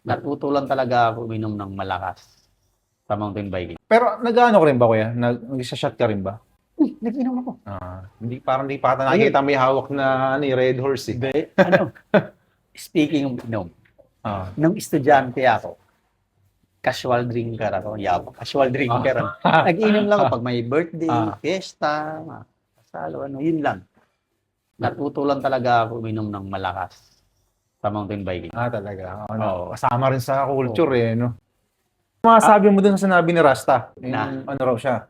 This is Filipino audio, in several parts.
Natuto lang talaga ako uminom ng malakas sa mountain biking. Pero nag-ano ka rin ba, kuya? Nag-shot ka rin ba? Nag-inom ako. Hindi, parang di pa ata nakikita may hawak na Red Horse eh. Hindi, ano, speaking of inom, nung estudyante ako, casual drinker ako. Casual drinker. Nag-inom lang ako pag may birthday, fiesta, kasalo, yun lang. Natuto lang talaga ako uminom ng malakas sa mountain biking. Talaga. Oo. Kasama rin sa culture eh, no? Masabi mo dun sa sinabi ni Rasta, Na? ano raw siya?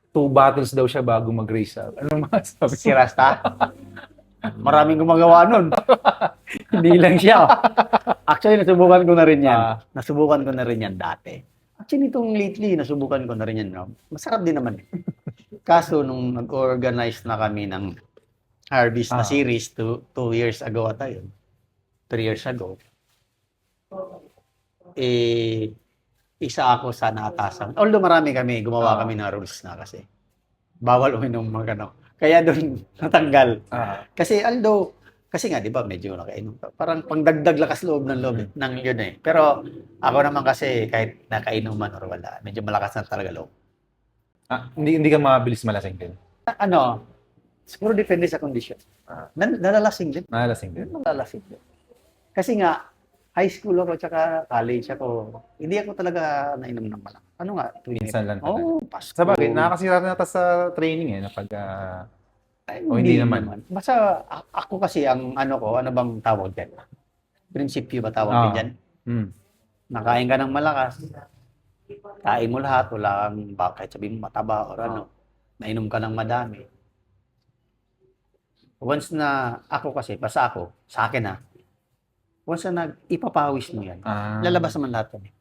2 battles daw siya bago mag-race. Anong masabi? Si Rasta, maraming gumagawa nun. Hindi lang siya. Actually, nasubukan ko na rin yan. Nasubukan ko na rin yan dati. Actually, itong lately, nasubukan ko na rin yan. No? Masarap din naman. Kaso, nung nag-organize na kami ng Harvest na series 2 years ago ata yun. 3 years ago. Isa ako sa naatasan. Although marami kami, gumawa kami ng rules na kasi. Bawal uminom mga ano. Kaya doon natanggal. Kasi kasi nga, di ba, medyo nakainom. Parang pangdagdag lakas loob ng yun eh. Pero ako naman kasi, kahit nakainuman or wala, medyo malakas na talaga loob. Hindi ka mabilis malasing din? Siguro depende sa kondisyon. Nalalasing din. Nalalasing din? Nalalasing din. Kasi nga, high school ako, tsaka college ako, hindi ako talaga nainom ng malakas. Ano nga? Minsan lang talaga. Oo, Pasko. Sa bagay, nakakasira na sa training eh, na pag... hindi naman. Basta ako kasi, ang ano bang tawag dyan? Prinsipyo ba tawag din dyan? Nakain ka ng malakas, kain mo lahat, wala kang, kahit sabihin mo mataba or ano, nainom ka ng madami. Once na, ako kasi, basta ako, sa akin once na ipapawis mo yan, lalabas naman lahat yan.